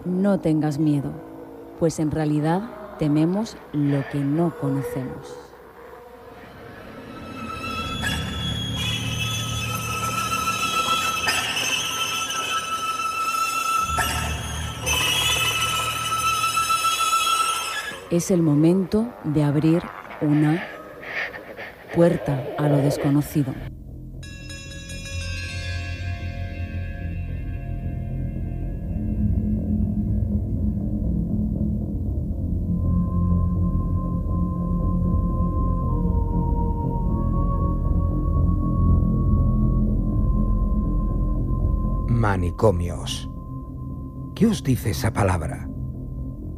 no tengas miedo, pues en realidad tememos lo que no conocemos. Es el momento de abrir una puerta a lo desconocido. Manicomios. ¿Qué os dice esa palabra?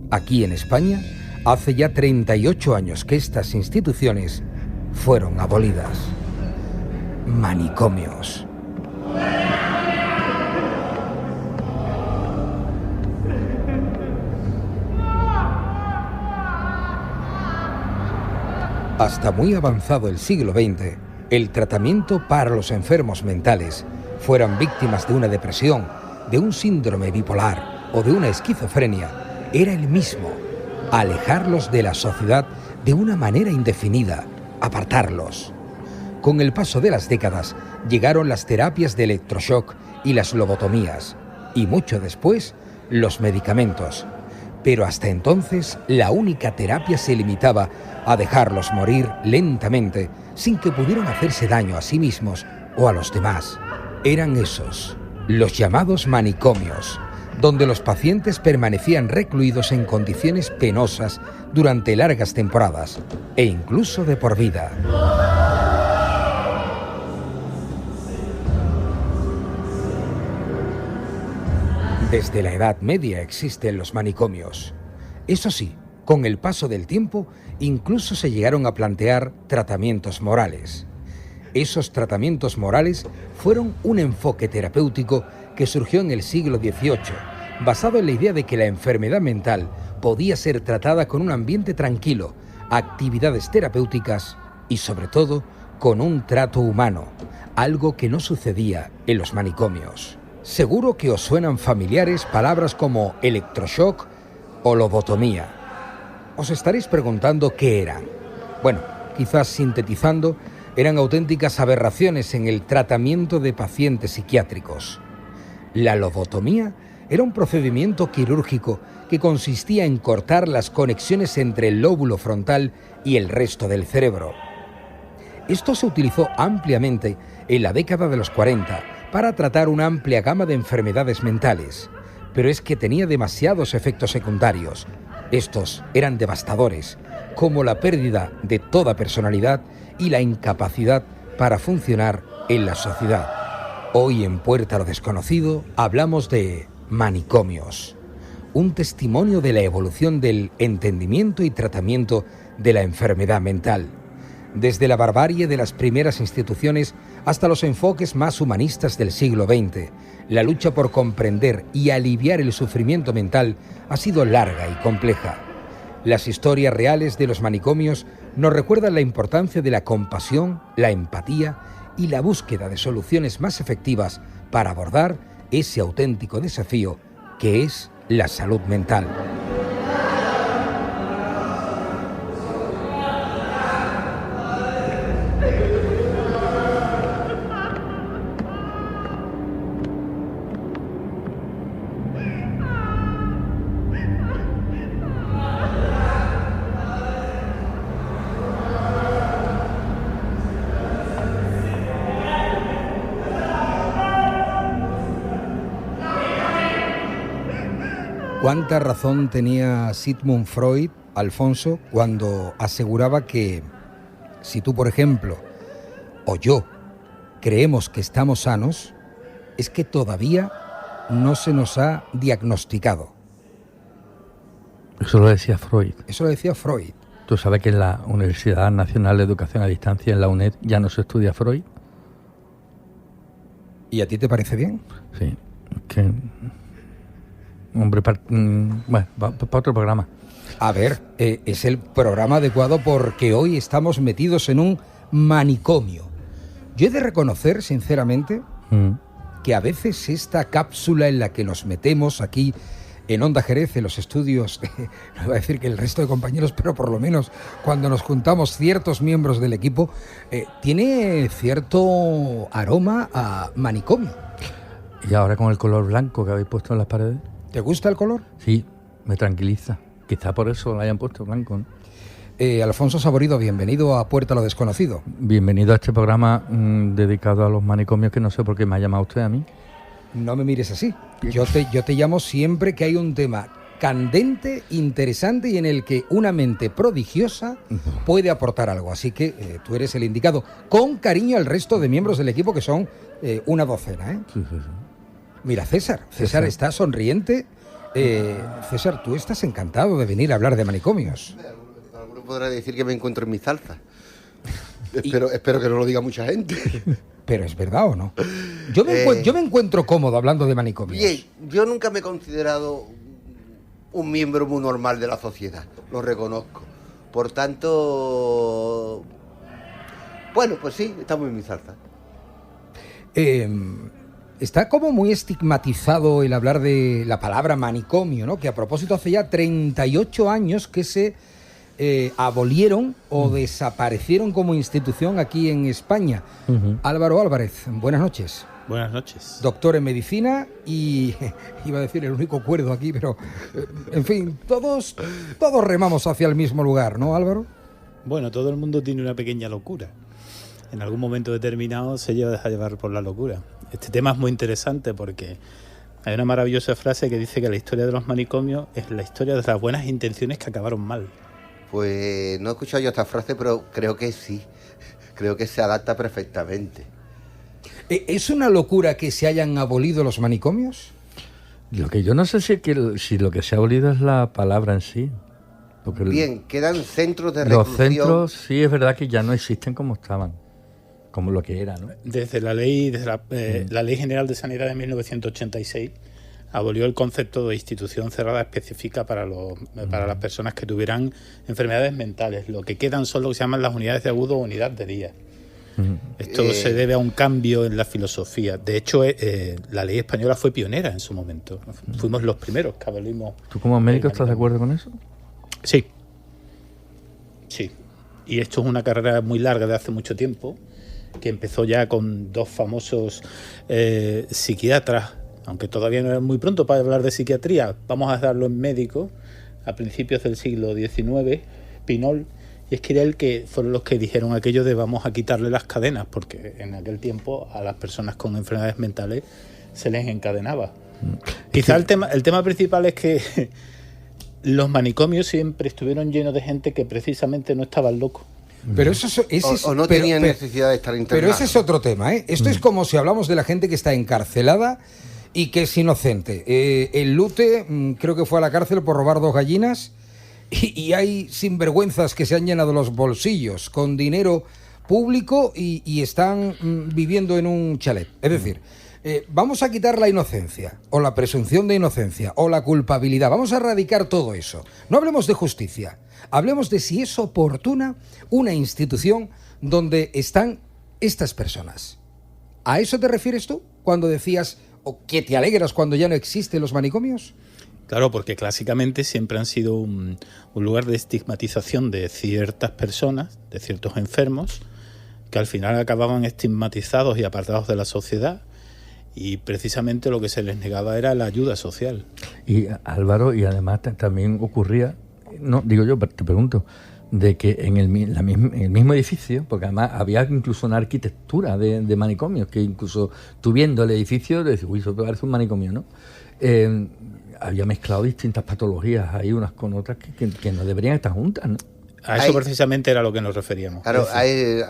Aquí en España, hace ya 38 años que estas instituciones fueron abolidas. Manicomios. Hasta muy avanzado el siglo XX, el tratamiento para los enfermos mentales, fueran víctimas de una depresión, de un síndrome bipolar o de una esquizofrenia, era el mismo: alejarlos de la sociedad de una manera indefinida, apartarlos. Con el paso de las décadas llegaron las terapias de electroshock y las lobotomías, y mucho después los medicamentos. Pero hasta entonces la única terapia se limitaba a dejarlos morir lentamente sin que pudieran hacerse daño a sí mismos o a los demás. Eran esos, los llamados manicomios, donde los pacientes permanecían recluidos en condiciones penosas durante largas temporadas e incluso de por vida. Desde la Edad Media existen los manicomios. Eso sí, con el paso del tiempo, incluso se llegaron a plantear tratamientos morales. Esos tratamientos morales fueron un enfoque terapéutico que surgió en el siglo XVIII, basado en la idea de que la enfermedad mental podía ser tratada con un ambiente tranquilo, actividades terapéuticas y, sobre todo, con un trato humano, algo que no sucedía en los manicomios. Seguro que os suenan familiares palabras como electroshock o lobotomía. Os estaréis preguntando qué eran. Bueno, quizás sintetizando, eran auténticas aberraciones en el tratamiento de pacientes psiquiátricos. La lobotomía era un procedimiento quirúrgico que consistía en cortar las conexiones entre el lóbulo frontal y el resto del cerebro. Esto se utilizó ampliamente en la década de los 40 para tratar una amplia gama de enfermedades mentales, pero es que tenía demasiados efectos secundarios. Estos eran devastadores, como la pérdida de toda personalidad y la incapacidad para funcionar en la sociedad. Hoy en Puerta a lo Desconocido hablamos de manicomios, un testimonio de la evolución del entendimiento y tratamiento de la enfermedad mental, desde la barbarie de las primeras instituciones hasta los enfoques más humanistas del siglo XX. La lucha por comprender y aliviar el sufrimiento mental ha sido larga y compleja. Las historias reales de los manicomios nos recuerdan la importancia de la compasión, la empatía y la búsqueda de soluciones más efectivas para abordar ese auténtico desafío que es la salud mental. ¿Cuánta razón tenía Sigmund Freud, Alfonso, cuando aseguraba que si tú, por ejemplo, o yo, creemos que estamos sanos, es que todavía no se nos ha diagnosticado? Eso lo decía Freud. Eso lo decía Freud. ¿Tú sabes que en la Universidad Nacional de Educación a Distancia, en la UNED, ya no se estudia Freud? ¿Y a ti te parece bien? Sí, que... Hombre, bueno, para otro programa. A ver, es el programa adecuado porque hoy estamos metidos en un manicomio. Yo he de reconocer, sinceramente, que a veces esta cápsula en la que nos metemos aquí en Onda Jerez, en los estudios, no voy a decir que el resto de compañeros, pero por lo menos cuando nos juntamos ciertos miembros del equipo, tiene cierto aroma a manicomio. Y ahora con el color blanco que habéis puesto en las paredes. ¿Te gusta el color? Sí, me tranquiliza. Quizá por eso lo hayan puesto blanco, ¿no? Alfonso Saborido, bienvenido a Puerta a lo Desconocido. Bienvenido a este programa dedicado a los manicomios, que no sé por qué me ha llamado usted a mí. No me mires así. Yo te llamo siempre que hay un tema candente, interesante y en el que una mente prodigiosa puede aportar algo. Así que tú eres el indicado. Con cariño al resto de miembros del equipo, que son una docena, ¿eh? Sí. Mira, César está sonriente. César, tú estás encantado de venir a hablar de manicomios. Alguno podrá decir que me encuentro en mi salsa. Espero que no lo diga mucha gente. Pero es verdad o no. Yo me encuentro cómodo hablando de manicomios. Bien, yo nunca me he considerado un miembro muy normal de la sociedad, lo reconozco. Por tanto, bueno, pues sí, estamos en mi salsa. Está como muy estigmatizado el hablar de la palabra manicomio, ¿no? Que a propósito hace ya 38 años que se abolieron o desaparecieron como institución aquí en España. Álvaro Álvarez, buenas noches. Buenas noches. Doctor en medicina y iba a decir el único cuerdo aquí, pero en fin, todos remamos hacia el mismo lugar, ¿no, Álvaro? Bueno, todo el mundo tiene una pequeña locura. En algún momento determinado se deja llevar por la locura. Este tema es muy interesante porque hay una maravillosa frase que dice que la historia de los manicomios es la historia de las buenas intenciones que acabaron mal. Pues no he escuchado yo esta frase, pero creo que sí. Creo que se adapta perfectamente. ¿Es una locura que se hayan abolido los manicomios? Lo que yo no sé si lo que se ha abolido es la palabra en sí. Porque bien, quedan centros de reclusión. Los centros sí es verdad que ya no existen como estaban, como lo que era, ¿no? Desde la ley General de Sanidad de 1986 abolió el concepto de institución cerrada específica para las personas que tuvieran enfermedades mentales. Lo que quedan son lo que se llaman las unidades de agudo o unidad de día. Esto se debe a un cambio en la filosofía. De hecho, la ley española fue pionera en su momento. Fuimos los primeros que abolimos. ¿Tú como médico estás de acuerdo con eso? Sí. Sí. Y esto es una carrera muy larga de hace mucho tiempo, que empezó ya con dos famosos psiquiatras, aunque todavía no es muy pronto para hablar de psiquiatría. Vamos a darlo en médico, a principios del siglo XIX, Pinol. Y es que era el que fueron los que dijeron aquello de vamos a quitarle las cadenas, porque en aquel tiempo a las personas con enfermedades mentales se les encadenaba. Quizá el tema principal es que los manicomios siempre estuvieron llenos de gente que precisamente no estaban locos. Pero eso no tenían necesidad de estar internados. Pero ese es otro tema, ¿eh? Esto es como si hablamos de la gente que está encarcelada y que es inocente. El Lute creo que fue a la cárcel por robar 2 gallinas. Y hay sinvergüenzas que se han llenado los bolsillos con dinero público y están viviendo en un chalet. Es decir, vamos a quitar la inocencia, o la presunción de inocencia, o la culpabilidad. Vamos a erradicar todo eso. No hablemos de justicia. Hablemos de si es oportuna una institución donde están estas personas. ¿A eso te refieres tú cuando decías, o que te alegras cuando ya no existen los manicomios? Claro, porque clásicamente siempre han sido un lugar de estigmatización de ciertas personas, de ciertos enfermos, que al final acababan estigmatizados y apartados de la sociedad, y precisamente lo que se les negaba era la ayuda social. Y Álvaro, y además también ocurría, no digo yo, pero te pregunto, de que en el mismo edificio, porque además había incluso una arquitectura de manicomios, que incluso tú viendo el edificio, decís, uy, eso parece un manicomio, ¿no? Había mezclado distintas patologías ahí unas con otras que no deberían estar juntas, ¿no? A eso precisamente era lo que nos referíamos. Claro,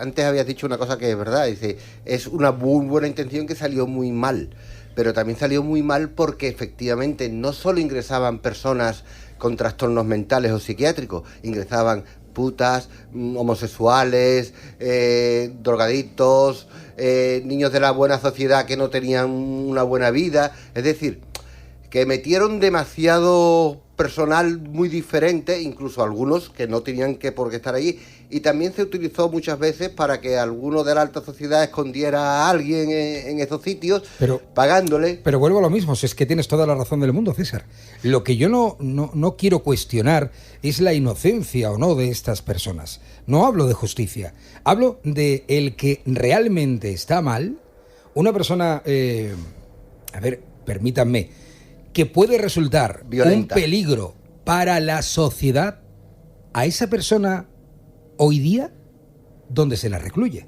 antes habías dicho una cosa que es verdad, dice, es una muy buena intención que salió muy mal, pero también salió muy mal porque efectivamente no solo ingresaban personas con trastornos mentales o psiquiátricos, ingresaban putas, homosexuales, drogadictos, niños de la buena sociedad que no tenían una buena vida, es decir, que metieron demasiado personal muy diferente, incluso algunos que no tenían por qué estar allí, y también se utilizó muchas veces para que alguno de la alta sociedad escondiera a alguien en esos sitios, pagándole. Pero vuelvo a lo mismo, si es que tienes toda la razón del mundo, César. Lo que yo no quiero cuestionar es la inocencia o no de estas personas. No hablo de justicia, hablo de el que realmente está mal, una persona, permítanme, que puede resultar violenta, un peligro para la sociedad. A esa persona, hoy día, ¿dónde se la recluye?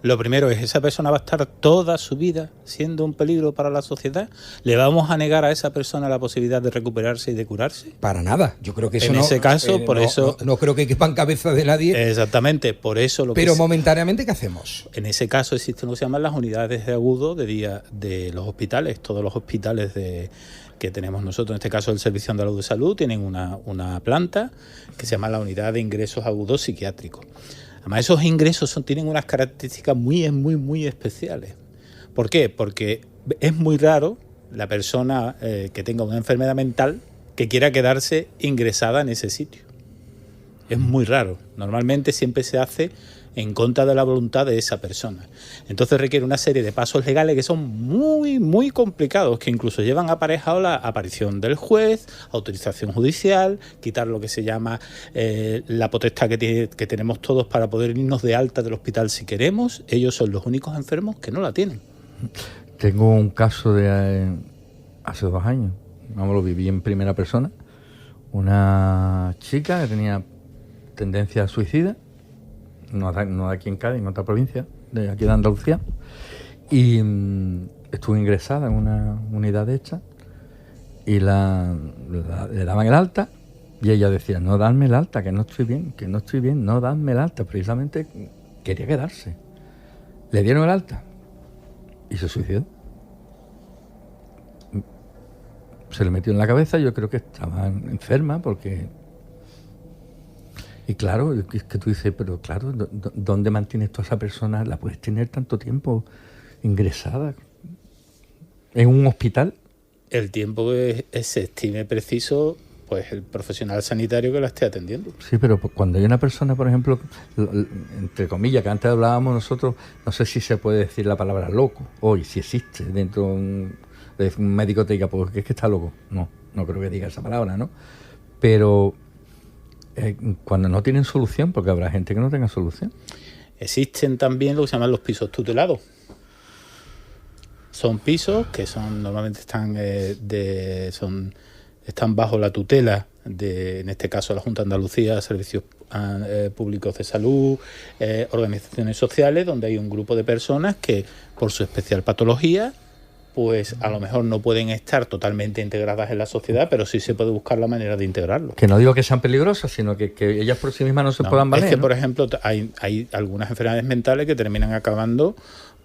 Lo primero es, ¿esa persona va a estar toda su vida siendo un peligro para la sociedad? ¿Le vamos a negar a esa persona la posibilidad de recuperarse y de curarse? Para nada. Yo creo que eso en ese caso, por eso... No creo que quepa en cabeza de nadie. Exactamente, por eso... Pero momentáneamente, ¿qué hacemos? En ese caso existen lo que se llaman las unidades de agudo de día de los hospitales. Todos los hospitales que tenemos nosotros, en este caso el Servicio Andaluz de Salud, tienen una planta que se llama la Unidad de Ingresos Agudos Psiquiátricos. Además, esos ingresos tienen unas características muy especiales. ¿Por qué? Porque es muy raro la persona que tenga una enfermedad mental que quiera quedarse ingresada en ese sitio. Es muy raro. Normalmente siempre se hace en contra de la voluntad de esa persona. Entonces requiere una serie de pasos legales que son muy complicados, que incluso llevan aparejado la aparición del juez, autorización judicial, quitar lo que se llama la potestad que tenemos todos para poder irnos de alta del hospital si queremos. Ellos son los únicos enfermos que no la tienen. Tengo un caso de hace 2 años, lo viví en primera persona, una chica que tenía tendencia a suicida, no de aquí en Cádiz, en otra provincia, de aquí de Andalucía, y estuvo ingresada en una unidad de esta y le daban el alta y ella decía, no dadme el alta, que no estoy bien, no dadme el alta. Precisamente quería quedarse. Le dieron el alta y se suicidó. Se le metió en la cabeza, yo creo que estaba enferma porque... Y claro, es que tú dices, pero claro, ¿dónde mantienes tú a esa persona? ¿La puedes tener tanto tiempo ingresada en un hospital? El tiempo que se estime preciso, pues el profesional sanitario que la esté atendiendo. Sí, pero cuando hay una persona, por ejemplo, entre comillas, que antes hablábamos nosotros, no sé si se puede decir la palabra loco, hoy, si existe dentro de un médico te diga, pues es que está loco. No creo que diga esa palabra, ¿no? Pero... cuando no tienen solución, porque habrá gente que no tenga solución. Existen también lo que se llaman los pisos tutelados. Son pisos que normalmente están bajo la tutela de, en este caso, la Junta de Andalucía, Servicios Públicos de Salud, organizaciones sociales, donde hay un grupo de personas que, por su especial patología, pues a lo mejor no pueden estar totalmente integradas en la sociedad, pero sí se puede buscar la manera de integrarlo. Que no digo que sean peligrosas, sino que ellas por sí mismas no se puedan valer. Es que, ¿no? por ejemplo, hay algunas enfermedades mentales que terminan acabando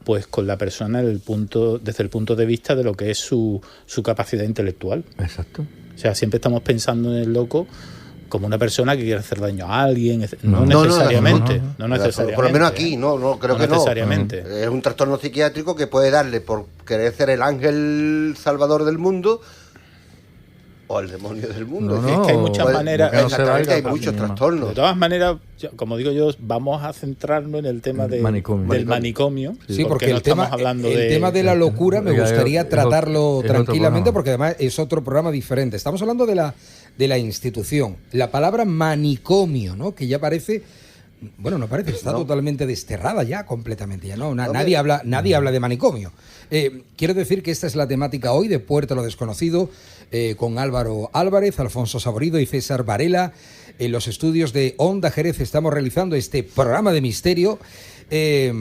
pues con la persona desde el punto de vista de lo que es su capacidad intelectual. Exacto. O sea, siempre estamos pensando en el loco como una persona que quiere hacer daño a alguien, no necesariamente. No necesariamente. Por lo menos aquí, creo que no. Necesariamente. Es un trastorno psiquiátrico que puede darle por querer ser el ángel salvador del mundo o el demonio del mundo. Es que hay muchas maneras. Exactamente, hay muchos trastornos. De todas maneras, como digo yo, vamos a centrarnos en el tema del manicomio. Sí, porque el tema de la locura me gustaría tratarlo tranquilamente, porque además es otro programa diferente. Estamos hablando de la institución. La palabra manicomio, ¿no? Que ya parece... Bueno, no parece, está totalmente desterrada ya, completamente. Ya nadie habla de manicomio. Quiero decir que esta es la temática hoy de Puerto lo Desconocido, con Álvaro Álvarez, Alfonso Saborido y César Varela. En los estudios de Onda Jerez estamos realizando este programa de misterio, que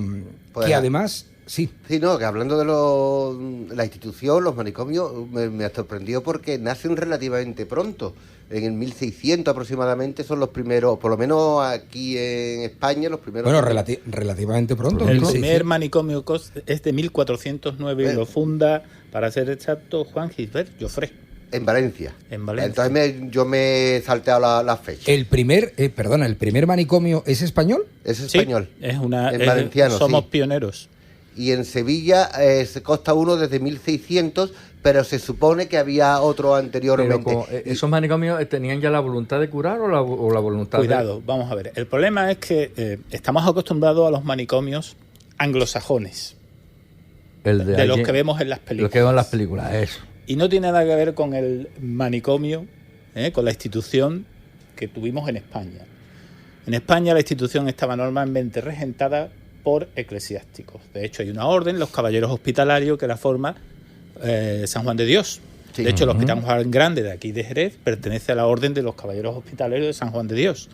además... Sí, que hablando de la institución, los manicomios, me ha sorprendido porque nacen relativamente pronto. En el 1600 aproximadamente son los primeros, por lo menos aquí en España, los primeros... Bueno, relativamente pronto. El primer manicomio es de 1409 y lo funda, para ser exacto, Juan Gisbert Joffre. En Valencia. Entonces yo me he salteado la fecha. ¿El primer manicomio es español? Es español. Sí, es valenciano. Somos pioneros. Y en Sevilla se consta uno desde 1600, pero se supone que había otro anteriormente. Pero ¿esos manicomios tenían ya la voluntad de curar o la voluntad Cuidado, vamos a ver. El problema es que estamos acostumbrados a los manicomios anglosajones, de los que vemos en las películas. Los que vemos en las películas, eso. Y no tiene nada que ver con el manicomio, con la institución que tuvimos en España. En España la institución estaba normalmente regentada por eclesiásticos. De hecho, hay una orden, los caballeros hospitalarios, que la forma San Juan de Dios. Sí. De hecho, el Hospital Juan Grande de aquí de Jerez pertenece a la orden de los caballeros hospitalarios de San Juan de Dios.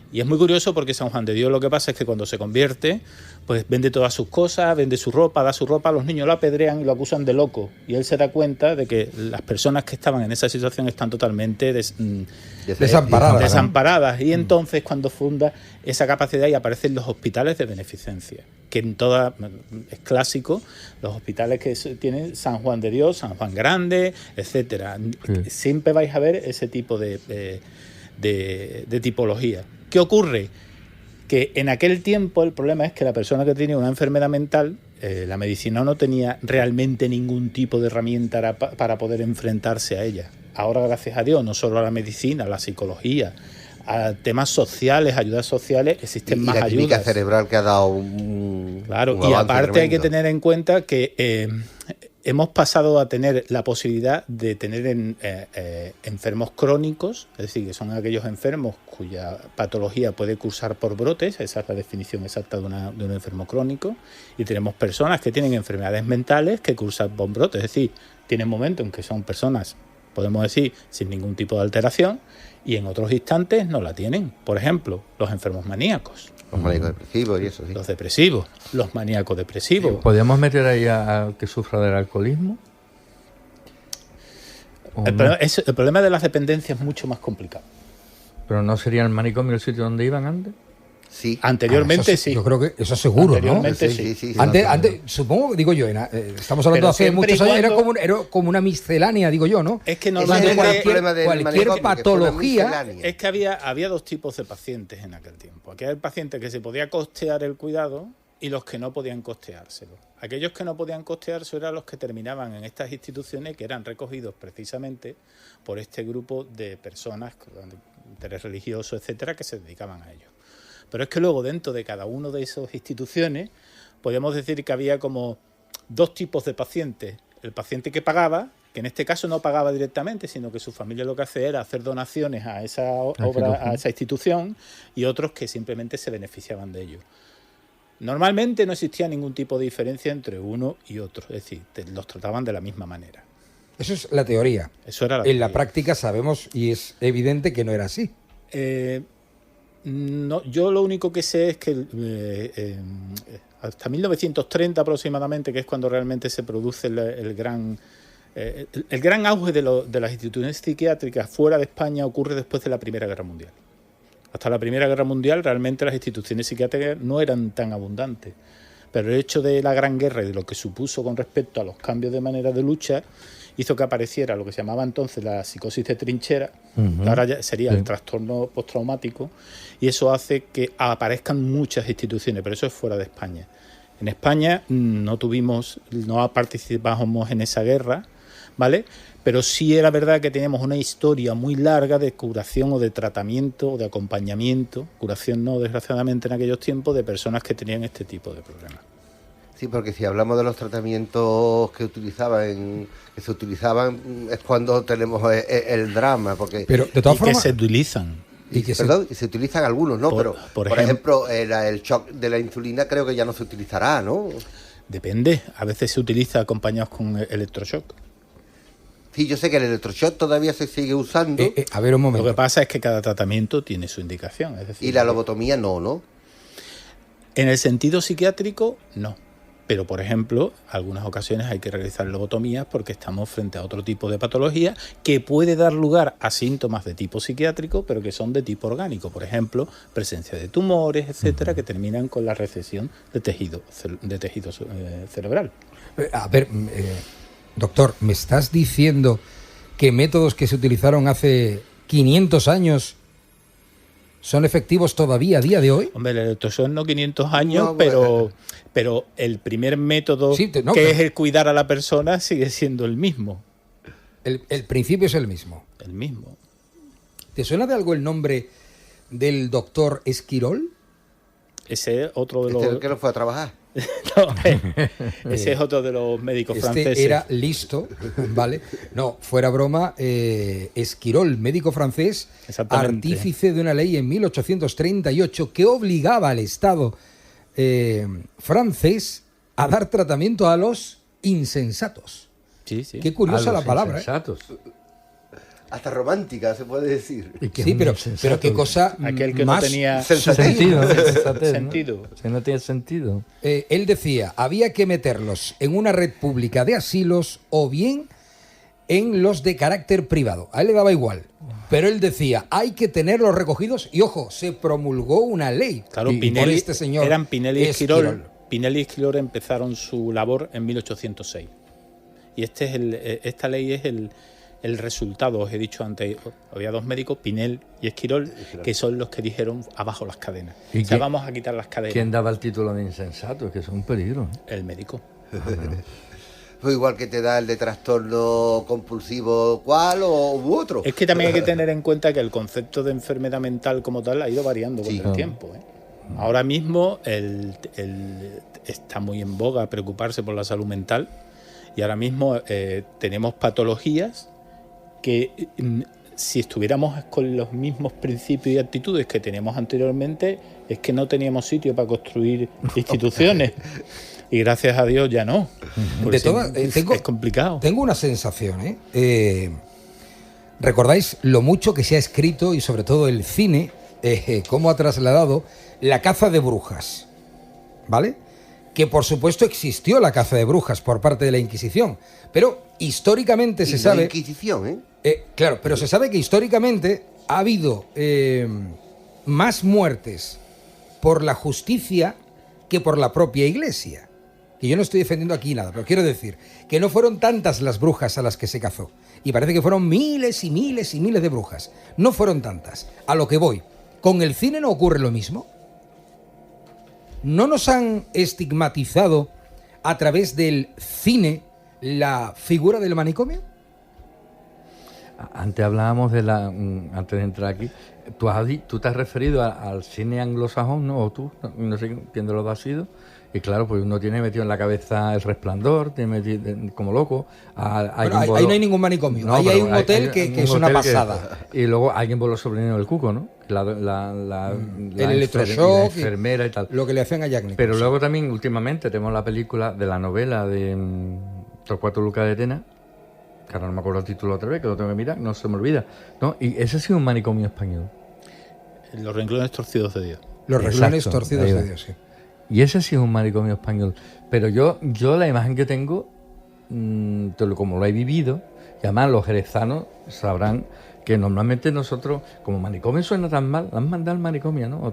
Y es muy curioso porque San Juan de Dios lo que pasa es que cuando se convierte, pues vende todas sus cosas, vende su ropa, da su ropa, los niños lo apedrean y lo acusan de loco. Y él se da cuenta de que las personas que estaban en esa situación están totalmente desamparadas. Y entonces cuando funda esa capacidad y aparecen los hospitales de beneficencia, que en toda es clásico, los hospitales que tienen San Juan de Dios, San Juan Grande, etcétera. Sí. Siempre vais a ver ese tipo de tipología. ¿Qué ocurre? Que en aquel tiempo el problema es que la persona que tenía una enfermedad mental, la medicina no tenía realmente ningún tipo de herramienta para poder enfrentarse a ella. Ahora, gracias a Dios, no solo a la medicina, a la psicología, a temas sociales, ayudas sociales, existen más ayudas. Y la clínica cerebral que ha dado Claro, y aparte tremendo. Hay que tener en cuenta que hemos pasado a tener la posibilidad de tener enfermos crónicos, es decir, que son aquellos enfermos cuya patología puede cursar por brotes, esa es la definición exacta de un enfermo crónico, y tenemos personas que tienen enfermedades mentales que cursan por brotes, es decir, tienen momentos en que son personas, podemos decir, sin ningún tipo de alteración, y en otros instantes no la tienen. Por ejemplo, los enfermos maníacos. Los maníacos depresivos y eso, sí. Los depresivos, los maníacos depresivos. ¿Podríamos meter ahí a que sufra del alcoholismo? El problema de las dependencias es mucho más complicado. ¿Pero no sería el manicomio el sitio donde iban antes? Sí. Anteriormente sí. Yo creo que eso seguro, anteriormente, ¿no? Sí. Antes, supongo, digo yo, estamos hablando de hace muchos años, era como una miscelánea, digo yo, ¿no? Es que normalmente cualquier patología. Es que había dos tipos de pacientes en aquel tiempo. Aquí había el paciente que se podía costear el cuidado y los que no podían costeárselo. Aquellos que no podían costeárselo eran los que terminaban en estas instituciones que eran recogidos precisamente por este grupo de personas con interés religioso, etcétera, que se dedicaban a ello. Pero es que luego dentro de cada una de esas instituciones podemos decir que había como dos tipos de pacientes. El paciente que pagaba, que en este caso no pagaba directamente, sino que su familia lo que hacía era hacer donaciones a esa obra, a esa institución, y otros que simplemente se beneficiaban de ello. Normalmente no existía ningún tipo de diferencia entre uno y otro, es decir, los trataban de la misma manera. Eso es la teoría. Eso era la teoría. En la práctica sabemos y es evidente que no era así. No, yo lo único que sé es que hasta 1930 aproximadamente, que es cuando realmente se produce el gran auge de las instituciones psiquiátricas fuera de España, ocurre después de la Primera Guerra Mundial. Hasta la Primera Guerra Mundial realmente las instituciones psiquiátricas no eran tan abundantes, pero el hecho de la Gran Guerra y de lo que supuso con respecto a los cambios de manera de lucha hizo que apareciera lo que se llamaba entonces la psicosis de trinchera, que ahora ya sería el trastorno postraumático, y eso hace que aparezcan muchas instituciones, pero eso es fuera de España. En España no participábamos en esa guerra, ¿vale? Pero sí era verdad que teníamos una historia muy larga de curación o de tratamiento o de acompañamiento, curación no, desgraciadamente en aquellos tiempos, de personas que tenían este tipo de problemas. Sí, porque si hablamos de los tratamientos que se utilizaban es cuando tenemos el drama, porque pero de todas formas que se utilizan. Se utilizan algunos, ¿no? Por ejemplo, el shock de la insulina creo que ya no se utilizará, ¿no? Depende, a veces se utiliza acompañados con electroshock. Sí, yo sé que el electroshock todavía se sigue usando. A ver, un momento. Lo que pasa es que cada tratamiento tiene su indicación. Es decir, y la lobotomía no. En el sentido psiquiátrico, no. Pero, por ejemplo, algunas ocasiones hay que realizar lobotomías porque estamos frente a otro tipo de patología que puede dar lugar a síntomas de tipo psiquiátrico, pero que son de tipo orgánico. Por ejemplo, presencia de tumores, etcétera, que terminan con la recesión de tejido cerebral. A ver, doctor, ¿me estás diciendo que métodos que se utilizaron hace 500 años ¿Son efectivos todavía a día de hoy? Hombre, el electroshock no 500 años, No, bueno. pero el primer método Sí, no, que pero- es el cuidar a la persona sigue siendo el mismo. El principio es el mismo. El mismo. ¿Te suena de algo el nombre del doctor Esquirol? Ese es otro de Este es el los... que no fue a trabajar. No, ese es otro de los médicos franceses. Este era listo, ¿vale? No, fuera broma, Esquirol, médico francés, Exactamente. artífice de una ley en 1838 que obligaba al Estado francés a dar tratamiento a los insensatos. Sí, sí. Qué curiosa A la los palabra, ¿eh? insensatos. Hasta romántica, se puede decir. ¿Y qué Sí, es un pero insensato? qué cosa Aquel que más no tenía Sentido, ¿no? Sensatez, ¿no? sentido. Que no tiene sentido. Él decía, había que meterlos en una red pública de asilos o bien en los de carácter privado. A él le daba igual. Pero él decía, hay que tenerlos recogidos y, ojo, se promulgó una ley. Claro, Y por Pinelli, este señor eran Pinelli y Esquirol. Esquirol. Pinelli y Esquirol empezaron su labor en 1806. Y esta ley es el resultado, os he dicho antes, había dos médicos, Pinel y Esquirol, que son los que dijeron abajo las cadenas. ¿Y O sea, qué- vamos a quitar las cadenas. ¿Quién daba el título de insensato? Es que es un peligro. El médico. Fue igual que te da el de trastorno compulsivo cual u otro. Es que también hay que tener en cuenta que el concepto de enfermedad mental como tal ha ido variando con Sí. el tiempo. Ahora mismo está muy en boga preocuparse por la salud mental y ahora mismo tenemos patologías que si estuviéramos con los mismos principios y actitudes que teníamos anteriormente es que no teníamos sitio para construir instituciones y gracias a Dios ya no. Porque De todas- es complicado. Tengo una sensación, ¿eh? ¿Recordáis lo mucho que se ha escrito y sobre todo el cine, cómo ha trasladado la caza de brujas? ¿Vale? Que por supuesto existió la caza de brujas por parte de la Inquisición, pero históricamente Y se no sabe... Inquisición, ¿eh? Claro, pero se sabe que históricamente ha habido más muertes por la justicia que por la propia Iglesia. Que yo no estoy defendiendo aquí nada, pero quiero decir que no fueron tantas las brujas a las que se cazó. Y parece que fueron miles y miles y miles de brujas. No fueron tantas. A lo que voy, ¿con el cine no ocurre lo mismo? ¿No nos han estigmatizado a través del cine la figura del manicomio? Antes hablábamos de antes de entrar aquí, tú te has referido al cine anglosajón, ¿no? O tú, no sé quién de los dos ha sido. Y claro, pues uno tiene metido en la cabeza El Resplandor, tiene metido como loco. Bueno, ahí no hay ningún manicomio. No, Ahí hay pero un hotel que es una hotel pasada. Y luego alguien voló sobre el cuco, ¿no? El electroshock, la enfermera y tal. Lo que le hacen a Jack Nicholson. Pero luego también, últimamente, tenemos la película de la novela de Torcuato Luca de Tena, que ahora no me acuerdo el título otra vez, que lo tengo que mirar, no se me olvida, ¿no? Y ese sí es un manicomio español. Los renglones torcidos de Dios. Los renglones Exacto, torcidos ahí va. de Dios, sí. Y ese sí es un manicomio español. Pero yo la imagen que tengo, como lo he vivido, y además los jerezanos sabrán que normalmente nosotros, como manicomio suena tan mal, han mandado al manicomio, ¿no?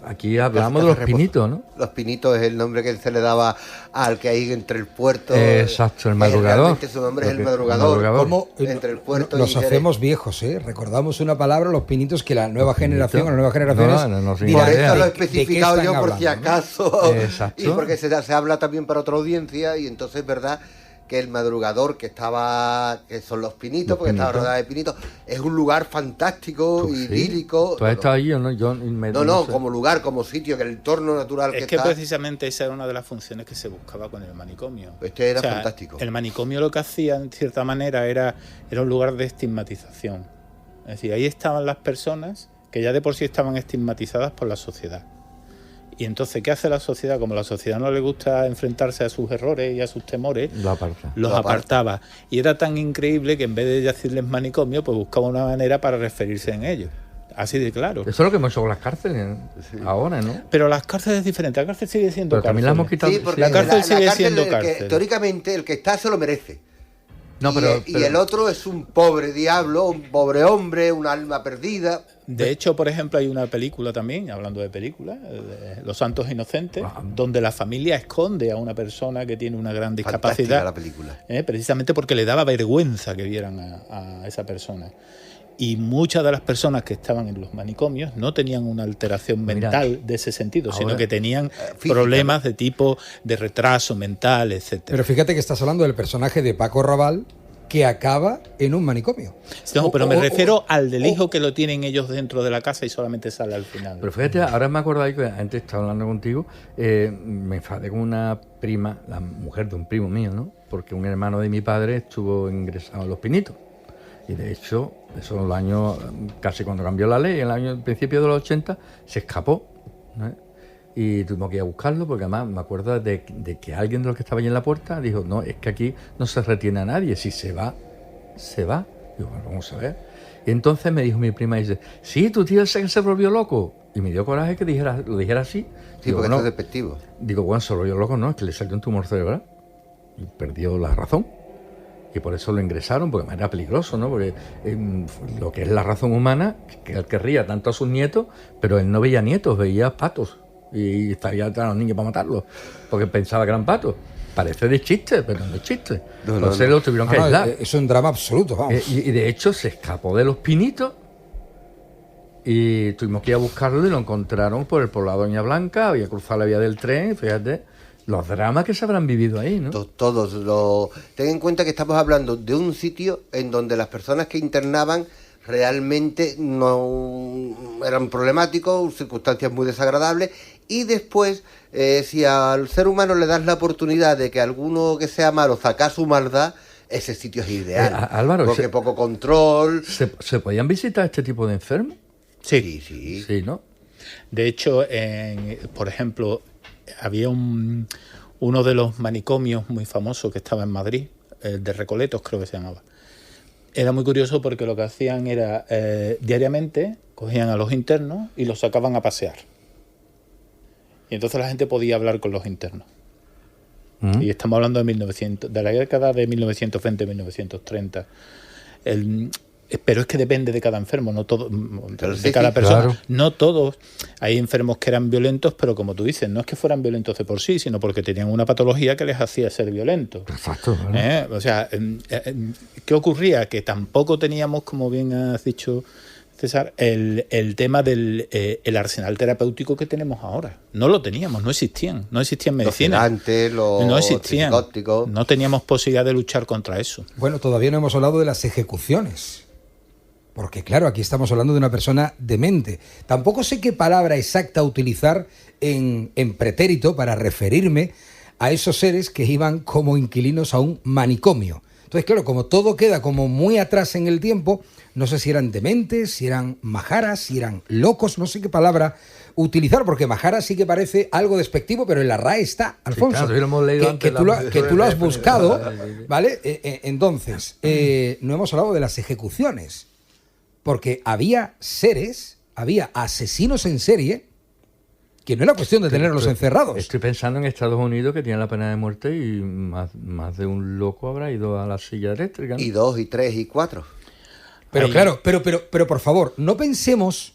Aquí hablamos de los pinitos, ¿no? Los pinitos es el nombre que se le daba al que hay entre el puerto. Exacto, el madrugador. Realmente su nombre es el madrugador. ¿Cómo Entre el puerto nos y Jerez. hacemos viejos, ¿eh? Recordamos una palabra, los pinitos, que la nueva generación, las nuevas generaciones... No, sin dirán, Por idea. eso lo he ¿de qué especificado están yo, por si hablando, no? acaso. Exacto. Y porque se habla también para otra audiencia, y entonces es verdad que el madrugador que son los pinitos, porque estaba Pinitos. rodeada de pinitos, es un lugar fantástico, Tú sí. idílico. ¿Tú has estado allí o no? Yo No, sé. como lugar, como sitio, que el entorno natural Es que que está. precisamente esa era una de las funciones que se buscaba con el manicomio. Este era fantástico. El manicomio lo que hacía, en cierta manera, era un lugar de estigmatización. Es decir, ahí estaban las personas que ya de por sí estaban estigmatizadas por la sociedad. Y entonces, ¿qué hace la sociedad? Como a la sociedad no le gusta enfrentarse a sus errores y a sus temores, Lo aparta. los Lo aparta. apartaba. Y era tan increíble que en vez de decirles manicomio, pues buscaba una manera para referirse en ellos. Así de claro. Eso es lo que hemos hecho con las cárceles ahora, ¿no? Pero las cárceles es diferente. La cárcel sigue siendo Pero también cárcel. la hemos quitado. Sí, porque La cárcel sigue siendo el que, cárcel. teóricamente, el que está se lo merece. No, Y el otro es un pobre diablo, un pobre hombre, un alma perdida. De hecho, por ejemplo, hay una película también, hablando de películas, Los Santos Inocentes, donde la familia esconde a una persona que tiene una gran Fantástica discapacidad, la película. precisamente porque le daba vergüenza que vieran a esa persona. y muchas de las personas que estaban en los manicomios no tenían una alteración mental de ese sentido, sino que tenían problemas de tipo de retraso mental, etcétera. Pero fíjate que estás hablando del personaje de Paco Raval, que acaba en un manicomio. No, pero me refiero al del hijo que lo tienen ellos dentro de la casa y solamente sale al final. Pero fíjate, ahora me acordáis que antes estaba hablando contigo, me enfadé con una prima, la mujer de un primo mío, ¿no? Porque un hermano de mi padre estuvo ingresado en Los Pinitos. Y de hecho, eso en los años, casi cuando cambió la ley, en el principio de los 80, se escapó, ¿no? Y tuvimos que ir a buscarlo, porque además me acuerdo de que alguien de los que estaba allí en la puerta dijo, no, es que aquí no se retiene a nadie, si se va, se va. Digo, bueno, vamos a ver. Y entonces me dijo mi prima, dice, sí, tu tío ese que se volvió loco. Y me dio coraje que lo dijera así. Sí, digo, porque bueno, esto es despectivo. Digo, bueno, se volvió loco, no, es que le salió un tumor cerebral. Y perdió la razón. Y por eso lo ingresaron, porque era peligroso, ¿no? Porque lo que es la razón humana, que él querría tanto a sus nietos, pero él no veía nietos, veía patos. Y estaría atrás a los niños para matarlos, porque pensaba que eran patos. Parece de chiste, pero no es chiste. Entonces lo tuvieron que aislar. Es un drama absoluto, vamos. Y de hecho se escapó de Los Pinitos y tuvimos que ir a buscarlo y lo encontraron por el poblado Doña Blanca, había cruzado la vía del tren, fíjate los dramas que se habrán vivido ahí, ¿no? Todos. Ten en cuenta que estamos hablando de un sitio en donde las personas que internaban realmente no eran problemáticos, circunstancias muy desagradables, y después, si al ser humano le das la oportunidad de que alguno que sea malo saca su maldad, ese sitio es ideal. Álvaro, porque poco control. ¿Se podían visitar este tipo de enfermos? Sí. Sí, ¿no? De hecho, por ejemplo, había uno de los manicomios muy famosos que estaba en Madrid, el de Recoletos creo que se llamaba. Era muy curioso porque lo que hacían era, diariamente, cogían a los internos y los sacaban a pasear. Y entonces la gente podía hablar con los internos. Y estamos hablando de la década de 1920-1930. Pero es que depende de cada enfermo, no todo, de cada persona. Claro. No todos. Hay enfermos que eran violentos, pero como tú dices, no es que fueran violentos de por sí, sino porque tenían una patología que les hacía ser violentos. Exacto. Claro. O sea, ¿qué ocurría? Que tampoco teníamos, como bien has dicho, César, el tema del el arsenal terapéutico que tenemos ahora. No lo teníamos, no existían medicinas. No existían. No teníamos posibilidad de luchar contra eso. Bueno, todavía no hemos hablado de las ejecuciones. Porque claro, aquí estamos hablando de una persona demente. Tampoco sé qué palabra exacta utilizar en pretérito para referirme a esos seres que iban como inquilinos a un manicomio. Entonces, claro, como todo queda como muy atrás en el tiempo, no sé si eran dementes, si eran majaras, si eran locos, no sé qué palabra utilizar, porque majara sí que parece algo despectivo, pero en la RAE está, Alfonso, sí, claro, lo hemos leído que tú lo has buscado, ¿vale? Entonces, no hemos hablado de las ejecuciones. Porque había asesinos en serie, que no era cuestión de tenerlos encerrados. Estoy pensando en Estados Unidos, que tienen la pena de muerte y más de un loco habrá ido a la silla eléctrica, ¿no? Y 2, y 3, y 4. Pero claro, pero por favor, no pensemos,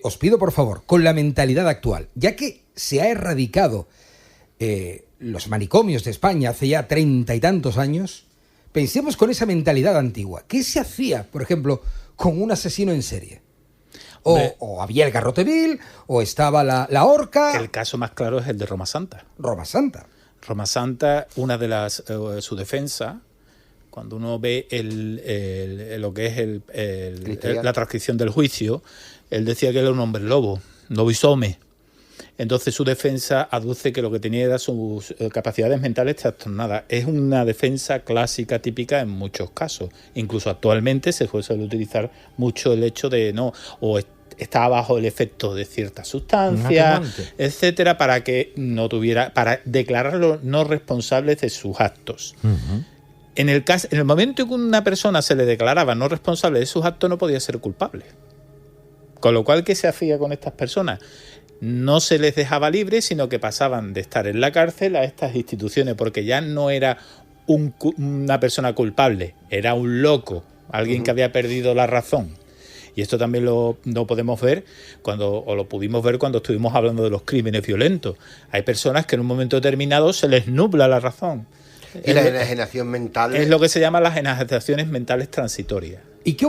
os pido por favor, con la mentalidad actual, ya que se ha erradicado los manicomios de España hace ya 30 y tantos años, pensemos con esa mentalidad antigua. ¿Qué se hacía, por ejemplo, con un asesino en serie? O había el garrote vil, o estaba la horca. El caso más claro es el de Roma Santa. Roma Santa, una de su defensa, cuando uno ve lo que es la transcripción del juicio, él decía que era un hombre lobo, lobisome. Entonces su defensa aduce que lo que tenía era sus capacidades mentales trastornadas. Es una defensa clásica, típica en muchos casos. Incluso actualmente se suele utilizar mucho el hecho de estaba bajo el efecto de cierta sustancia, etcétera, para declararlo no responsables de sus actos. Uh-huh. En el momento en que una persona se le declaraba no responsable de sus actos, no podía ser culpable. Con lo cual, ¿qué se hacía con estas personas? No se les dejaba libres, sino que pasaban de estar en la cárcel a estas instituciones, porque ya no era una persona culpable, era un loco, alguien que había perdido la razón. Y esto también lo podemos ver lo pudimos ver cuando estuvimos hablando de los crímenes violentos. Hay personas que en un momento determinado se les nubla la razón. Y la enajenación mental. Es lo que se llama las enajenaciones mentales transitorias. ¿Y qué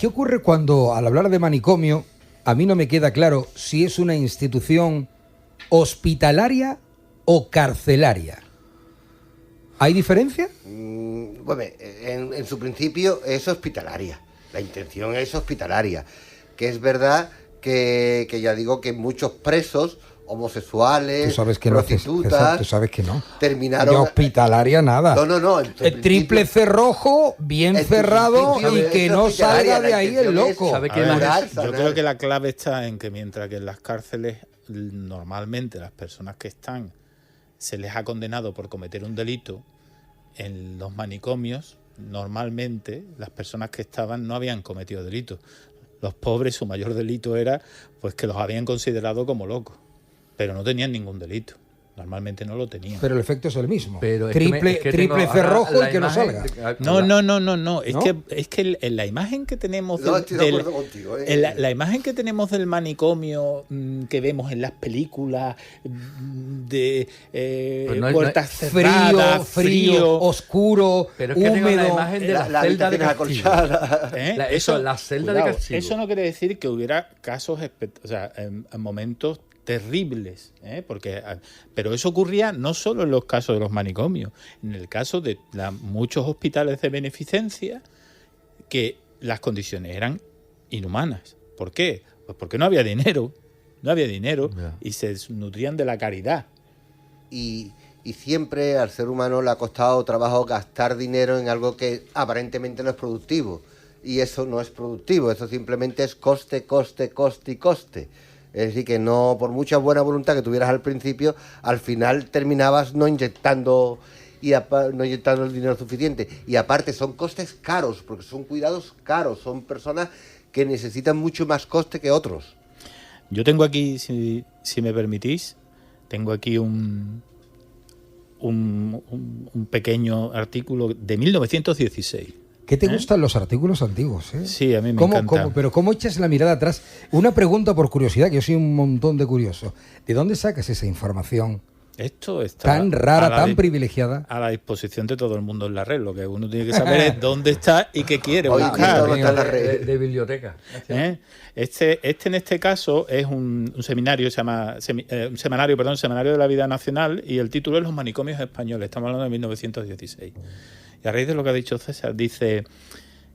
ocurre cuando, al hablar de manicomio, a mí no me queda claro si es una institución hospitalaria o carcelaria? ¿Hay diferencia? Bueno, en su principio es hospitalaria. La intención es hospitalaria. Que es verdad que ya digo que muchos presos homosexuales, tú sabes que prostitutas, no, tú sabes que no. Terminaron... De hospitalaria nada. No. El triple cerrojo, bien cerrado y que no salga de ahí el loco. ¿Sabe qué? Yo creo que la clave está en que mientras que en las cárceles normalmente las personas que están se les ha condenado por cometer un delito, en los manicomios normalmente las personas que estaban no habían cometido delitos. Los pobres, su mayor delito era pues que los habían considerado como locos, pero no tenían ningún delito. Normalmente no lo tenían. Pero el efecto es el mismo. Pero triple cerrojo y que no salga. No. Es que en la imagen que tenemos la imagen que tenemos del manicomio que vemos en las películas de puertas cerradas, frío, oscuro, pero es que húmedo, la imagen de la celda de castigo. La celda de castigo. Eso no quiere decir que hubiera casos, en momentos terribles, pero eso ocurría no solo en los casos de los manicomios, en el caso de muchos hospitales de beneficencia, que las condiciones eran inhumanas. ¿Por qué? Pues porque no había dinero y se nutrían de la caridad. Y siempre al ser humano le ha costado trabajo gastar dinero en algo que aparentemente no es productivo, y eso no es productivo, eso simplemente es coste. Es decir, que no, por mucha buena voluntad que tuvieras al principio, al final terminabas no inyectando el dinero suficiente. Y aparte son costes caros, porque son cuidados caros, son personas que necesitan mucho más coste que otros. Yo tengo aquí, si me permitís, tengo aquí un pequeño artículo de 1916. ¿Qué te gustan los artículos antiguos? Sí, a mí me encanta. Pero ¿cómo echas la mirada atrás? Una pregunta por curiosidad, que yo soy un montón de curioso. ¿De dónde sacas esa información? Esto está tan rara, tan privilegiada. A la disposición de todo el mundo en la red. Lo que uno tiene que saber es dónde está y qué quiere buscar. De biblioteca. Este en este caso es un seminario, se llama Semanario de la Vida Nacional, y el título es Los manicomios españoles. Estamos hablando de 1916. Y a raíz de lo que ha dicho César, dice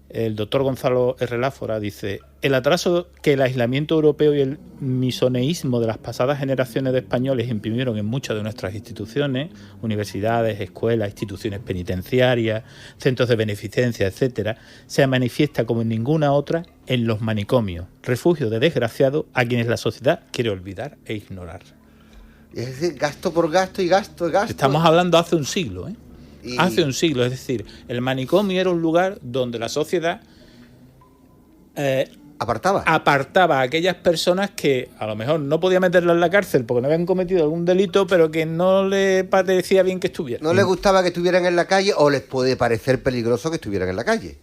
el doctor Gonzalo R. Láfora, dice: el atraso que el aislamiento europeo y el misoneísmo de las pasadas generaciones de españoles imprimieron en muchas de nuestras instituciones, universidades, escuelas, instituciones penitenciarias, centros de beneficencia, etcétera, se manifiesta como en ninguna otra en los manicomios, refugio de desgraciados a quienes la sociedad quiere olvidar e ignorar. Es decir, gasto por gasto y gasto. Estamos hablando hace un siglo, Hace un siglo, es decir, el manicomio era un lugar donde la sociedad apartaba a aquellas personas que a lo mejor no podía meterlas en la cárcel porque no habían cometido algún delito, pero que no le parecía bien que estuvieran. No les gustaba que estuvieran en la calle, o les puede parecer peligroso que estuvieran en la calle.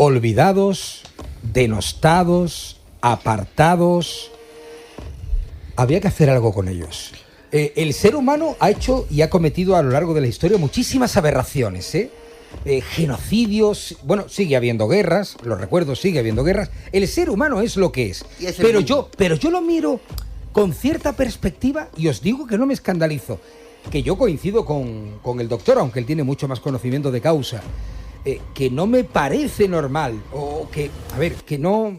Olvidados, denostados, apartados. Había que hacer algo con ellos. El ser humano ha hecho y ha cometido a lo largo de la historia muchísimas aberraciones, genocidios. Bueno, sigue habiendo guerras, lo recuerdo, sigue habiendo guerras. El ser humano es lo que es. Pero yo lo miro con cierta perspectiva y os digo que no me escandalizo. Que yo coincido con el doctor, aunque él tiene mucho más conocimiento de causa. Que no me parece normal, o que, a ver, que no,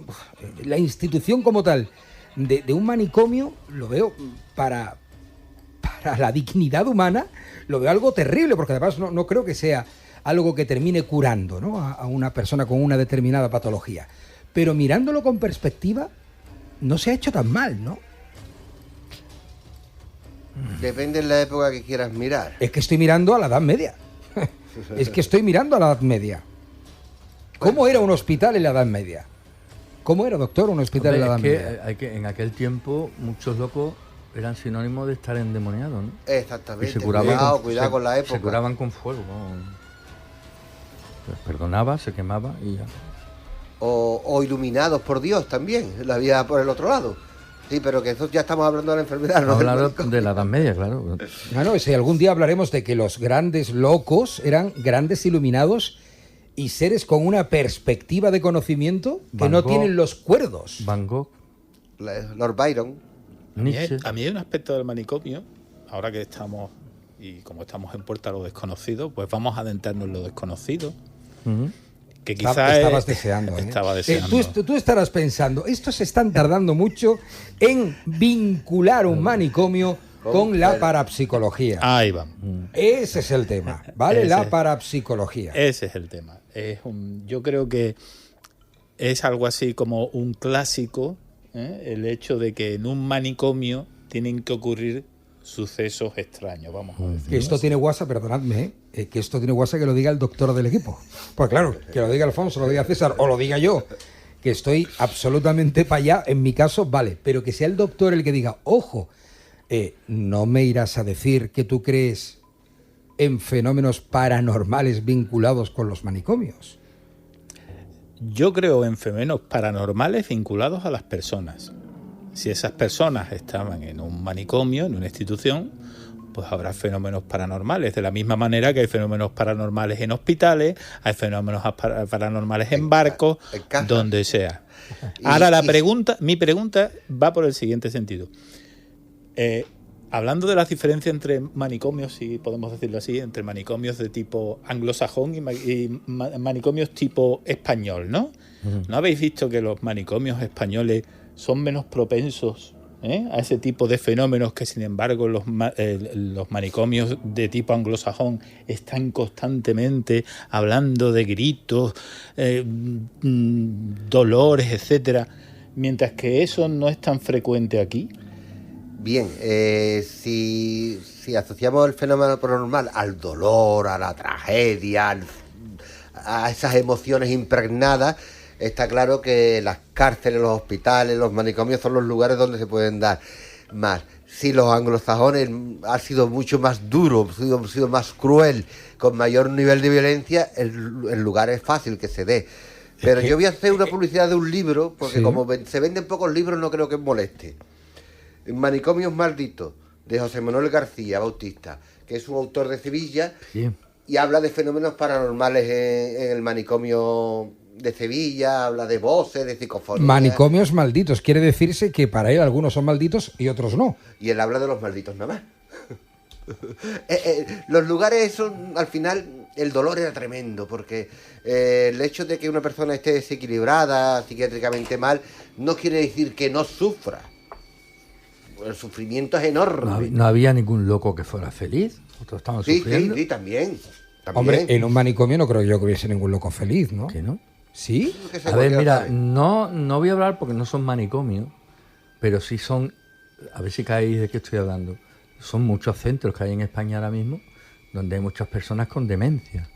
la institución como tal de un manicomio lo veo para la dignidad humana, lo veo algo terrible, porque además no creo que sea algo que termine curando, ¿no?, a una persona con una determinada patología. Pero mirándolo con perspectiva, no se ha hecho tan mal, ¿no? Depende de la época que quieras mirar. Es que estoy mirando a la Edad Media. Es que estoy mirando a la Edad Media. ¿Cómo era un hospital en la Edad Media? ¿Cómo era, doctor, un hospital en la Edad Media? En aquel tiempo muchos locos eran sinónimos de estar endemoniados, ¿no? Exactamente. Y se curaban Cuidado con la época. Se curaban con fuego, ¿no? Pues perdonaba, se quemaba y ya. O iluminados por Dios también, la vida por el otro lado. Sí, pero que eso ya estamos hablando de la enfermedad, ¿no? Hablar de la Edad Media, claro. Bueno, si algún día hablaremos de que los grandes locos eran grandes iluminados y seres con una perspectiva de conocimiento que Van no Gogh, tienen los cuerdos. Van Gogh, Lord Byron. Nietzsche. A mí hay un aspecto del manicomio, ahora que estamos, y como estamos en puerta a lo desconocido, pues vamos a adentrarnos en lo desconocido. Ujú. Que quizás Estabas deseando. Estaba deseando. Tú estarás pensando, estos están tardando mucho en vincular un manicomio con la parapsicología. Ahí vamos. Ese es el tema, ¿vale? La Ese. parapsicología. Ese es el tema. Yo creo que es algo así como un clásico, el hecho de que en un manicomio tienen que ocurrir sucesos extraños, vamos a decir. Que esto tiene guasa, perdonadme, que esto tiene guasa que lo diga el doctor del equipo. Pues claro, que lo diga Alfonso, lo diga César, o lo diga yo, que estoy absolutamente para allá, en mi caso, vale, pero que sea el doctor el que diga, ojo, no me irás a decir que tú crees en fenómenos paranormales vinculados con los manicomios. Yo creo en fenómenos paranormales vinculados a las personas. Si esas personas estaban en un manicomio, en una institución, pues habrá fenómenos paranormales. De la misma manera que hay fenómenos paranormales en hospitales, hay fenómenos paranormales en barcos, en casas. donde sea. Ahora mi pregunta va por el siguiente sentido. Hablando de las diferencias entre manicomios, si podemos decirlo así, entre manicomios de tipo anglosajón y manicomios tipo español, ¿no? Uh-huh. ¿No habéis visto que los manicomios españoles son menos propensos a ese tipo de fenómenos que, sin embargo, los manicomios de tipo anglosajón están constantemente hablando de gritos, dolores, etcétera, mientras que eso no es tan frecuente aquí? Bien, si asociamos el fenómeno paranormal al dolor, a la tragedia, a esas emociones impregnadas, está claro que las cárceles, los hospitales, los manicomios son los lugares donde se pueden dar más. Si los anglosajones han sido mucho más duros, han sido más cruel, con mayor nivel de violencia, el lugar es fácil que se dé. Pero yo voy a hacer una publicidad de un libro, porque ¿sí? Como se venden pocos libros, no creo que moleste. Manicomios malditos, de José Manuel García Bautista, que es un autor de Sevilla, sí. Y habla de fenómenos paranormales en el manicomio de Sevilla, habla de voces, de psicofonías. Manicomios malditos, quiere decirse que para él algunos son malditos y otros no. Y él habla de los malditos nada más. Los lugares son, al final, el dolor era tremendo, porque el hecho de que una persona esté desequilibrada, psiquiátricamente mal, no quiere decir que no sufra. El sufrimiento es enorme. No había ningún loco que fuera feliz. Nosotros estamos sufriendo. Sí, también. Hombre, en un manicomio no creo yo que hubiese ningún loco feliz, ¿no? ¿Que no? ¿Sí? A ver, mira, no voy a hablar porque no son manicomios, pero sí son, a ver si caéis de qué estoy hablando, son muchos centros que hay en España ahora mismo donde hay muchas personas con demencia.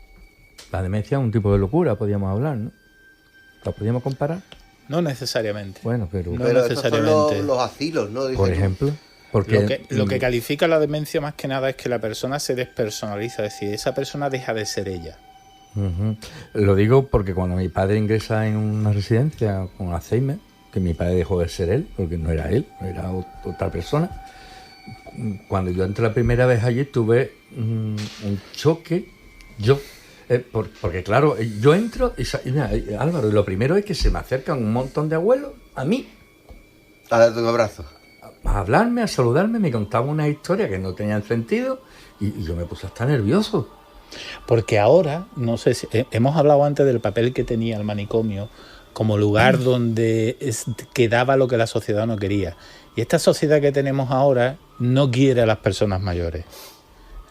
La demencia es un tipo de locura, podríamos hablar, ¿no? ¿Lo podríamos comparar? No necesariamente. Bueno, pero necesariamente. Son los asilos, ¿no? Por ejemplo. Porque lo que califica la demencia más que nada es que la persona se despersonaliza, es decir, esa persona deja de ser ella. Uh-huh. Lo digo porque cuando mi padre ingresa en una residencia con Alzheimer, que mi padre dejó de ser él, porque no era él, era otra persona, cuando yo entré la primera vez allí tuve un choque, porque claro, yo entro y mira, Álvaro, lo primero es que se me acercan un montón de abuelos a mí. A darte un abrazo. A hablarme, a saludarme, me contaban una historia que no tenían sentido y yo me puse a estar nervioso. Porque ahora, no sé si hemos hablado antes del papel que tenía el manicomio como lugar donde quedaba lo que la sociedad no quería. Y esta sociedad que tenemos ahora no quiere a las personas mayores.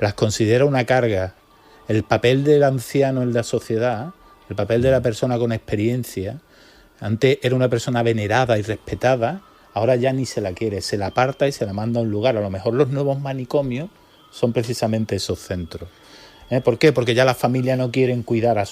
Las considera una carga. El papel del anciano en la sociedad, el papel de la persona con experiencia, antes era una persona venerada y respetada, ahora ya ni se la quiere, se la aparta y se la manda a un lugar. A lo mejor los nuevos manicomios son precisamente esos centros. ¿Por qué? Porque ya las familias no quieren cuidar a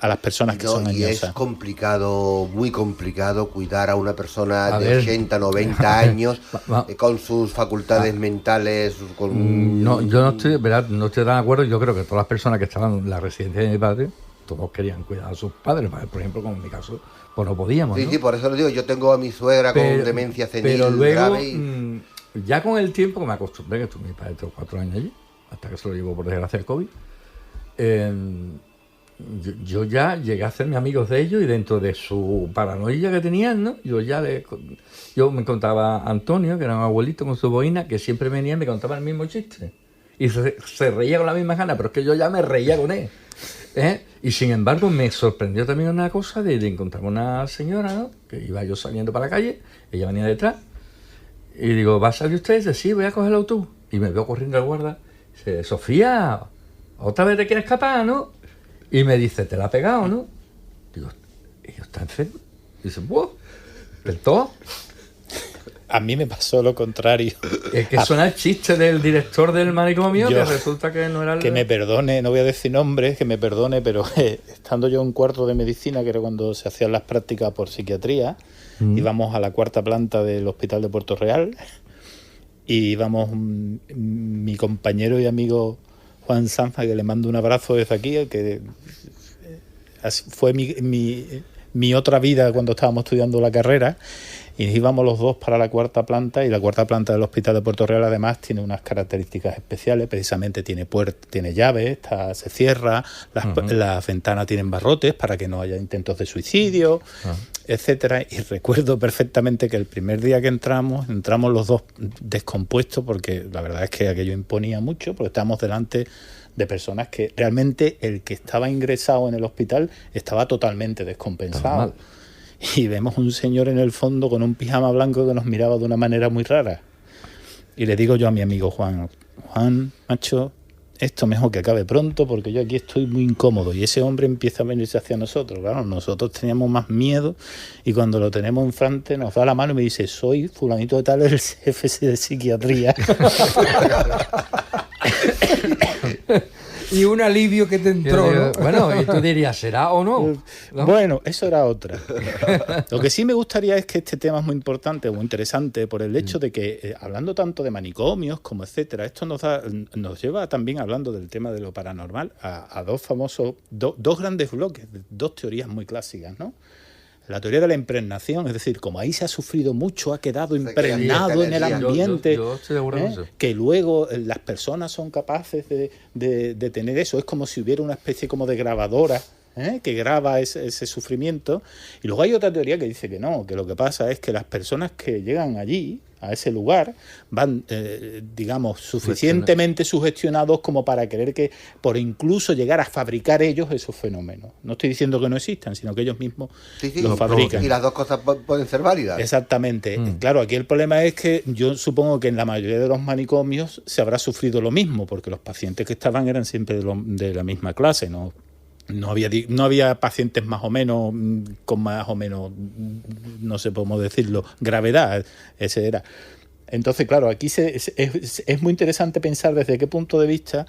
las personas que son Y añosas. es complicado, muy complicado cuidar a una persona A de ver. 80, 90 años Va. con sus facultades mentales, con... No, yo no estoy, ¿verdad? No estoy tan de acuerdo. Yo creo que todas las personas que estaban en la residencia de mi padre, todos querían cuidar a sus padres. Por ejemplo, como en mi caso, pues no podíamos, Sí, ¿no? sí, por eso lo digo. Yo tengo a mi suegra con demencia senil pero luego, grave y... ya con el tiempo, que me acostumbré, que estuve mi padre 3 o 4 años allí, hasta que se lo llevó por desgracia el COVID, yo ya llegué a hacerme amigos de ellos y dentro de su paranoia que tenían, ¿no? Yo me contaba a Antonio, que era un abuelito con su boina, que siempre venía y me contaba el mismo chiste. Y se reía con la misma gana, pero es que yo ya me reía con él. Y sin embargo me sorprendió también una cosa de encontrarme una señora, ¿no? Que iba yo saliendo para la calle, ella venía detrás, y digo, ¿va a salir usted? Dice, sí, voy a coger el autobús. Y me veo corriendo al guarda, dice, Sofía, ¿otra vez te quieres escapar, no? Y me dice, ¿te la ha pegado, no? Digo, ¿ella está enfermo? Dice, ¡buah! ¿Del todo? A mí me pasó lo contrario. Es que suena el chiste del director del manicomio, Yo- que resulta que no era el... Que me perdone, no voy a decir nombres, que me perdone, pero estando yo en cuarto de medicina, que era cuando se hacían las prácticas por psiquiatría, íbamos a la 4ª planta del Hospital de Puerto Real y íbamos mi compañero y amigo Juan Sanza, que le mando un abrazo desde aquí, que fue mi otra vida cuando estábamos estudiando la carrera. Y íbamos los dos para la 4ª planta, y la 4ª planta del Hospital de Puerto Real además tiene unas características especiales. Precisamente tiene tiene llaves, se cierra, las ventanas tienen barrotes para que no haya intentos de suicidio, etcétera. Y recuerdo perfectamente que el primer día que entramos los dos descompuestos, porque la verdad es que aquello imponía mucho, porque estábamos delante de personas que realmente el que estaba ingresado en el hospital estaba totalmente descompensado. Normal. Y vemos un señor en el fondo con un pijama blanco que nos miraba de una manera muy rara. Y le digo yo a mi amigo Juan, macho, esto mejor que acabe pronto porque yo aquí estoy muy incómodo. Y ese hombre empieza a venirse hacia nosotros. Claro, nosotros teníamos más miedo y cuando lo tenemos enfrente nos da la mano y me dice, soy fulanito de tal, el jefe de psiquiatría. Y un alivio que te entró, ¿no? Bueno, y tú dirías, ¿será o no? ¿No? Bueno, eso era otra. Lo que sí me gustaría es que este tema es muy importante, muy interesante, por el hecho de que, hablando tanto de manicomios como etcétera, esto nos lleva también, hablando del tema de lo paranormal, a dos grandes bloques, dos teorías muy clásicas, ¿no? La teoría de la impregnación, es decir, como ahí se ha sufrido mucho, ha quedado impregnado en el ambiente, Yo estoy de acuerdo con eso. que luego las personas son capaces de tener eso. Es como si hubiera una especie como de grabadora, que graba ese sufrimiento. Y luego hay otra teoría que dice que no, que lo que pasa es que las personas que llegan allí, a ese lugar, van, digamos, suficientemente sugestionados como para creer que, por incluso llegar a fabricar ellos esos fenómenos. No estoy diciendo que no existan, sino que ellos mismos los fabrican. Y las dos cosas pueden ser válidas. Exactamente. Claro, aquí el problema es que yo supongo que en la mayoría de los manicomios se habrá sufrido lo mismo, porque los pacientes que estaban eran siempre de la misma clase, no había pacientes más o menos, con más o menos, no sé cómo decirlo, gravedad, ese era. Entonces, claro, aquí es muy interesante pensar desde qué punto de vista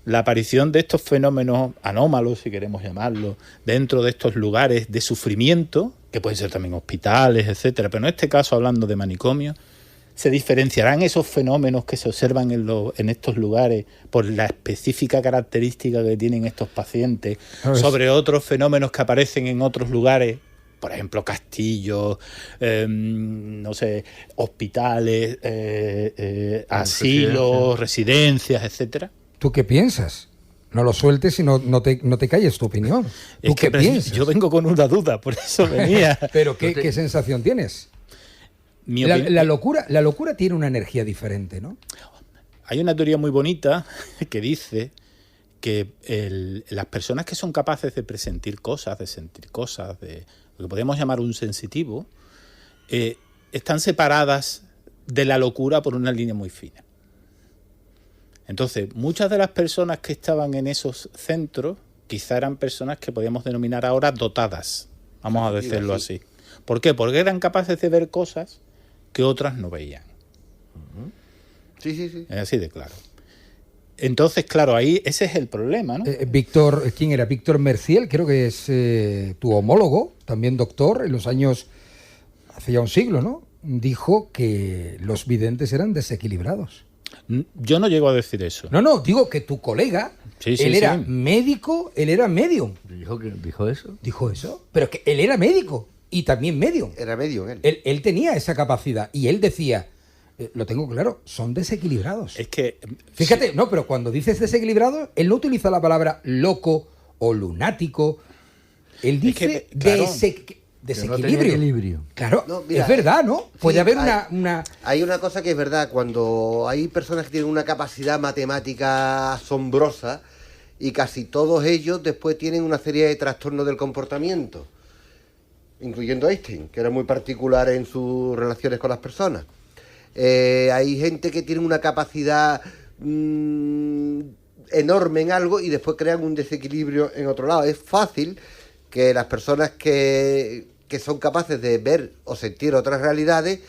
la aparición de estos fenómenos anómalos, si queremos llamarlo, dentro de estos lugares de sufrimiento, que pueden ser también hospitales, etcétera, pero en este caso, hablando de manicomios, ¿se diferenciarán esos fenómenos que se observan en estos lugares por la específica característica que tienen estos pacientes sobre otros fenómenos que aparecen en otros lugares? Por ejemplo, castillos, no sé, hospitales, asilos, residencias, etcétera. ¿Tú qué piensas? No lo sueltes y no te calles tu opinión. ¿Tú qué piensas? Yo vengo con una duda, por eso venía. ¿Pero qué sensación tienes? La locura tiene una energía diferente, ¿no? Hay una teoría muy bonita que dice que las personas que son capaces de presentir cosas, de sentir cosas, de lo que podemos llamar un sensitivo, están separadas de la locura por una línea muy fina. Entonces, muchas de las personas que estaban en esos centros quizá eran personas que podríamos denominar ahora dotadas, vamos a decirlo así. ¿Por qué? Porque eran capaces de ver cosas que otras no veían. Sí. Es así de claro. Entonces, claro, ahí ese es el problema, ¿no? Víctor, ¿quién era? Víctor Merciel, creo que es tu homólogo, también doctor, en los años, hace ya un siglo, ¿no? Dijo que los videntes eran desequilibrados. Yo no llego a decir eso. No, digo que tu colega, él era médico, él era medium. ¿Dijo eso? Dijo eso, pero es que él era médico y también medium. Era medium él. Él tenía esa capacidad y él decía, lo tengo claro, son desequilibrados. Es que... Fíjate, no, pero cuando dices desequilibrado, él no utiliza la palabra loco o lunático. Él dice desequilibrio. Claro, No, mira, es verdad, ¿no? Puede sí, haber una... Hay una cosa que es verdad, cuando hay personas que tienen una capacidad matemática asombrosa y casi todos ellos después tienen una serie de trastornos del comportamiento, incluyendo Einstein, que era muy particular en sus relaciones con las personas. Hay gente que tiene una capacidad enorme en algo y después crean un desequilibrio en otro lado. Es fácil que las personas que son capaces de ver o sentir otras realidades,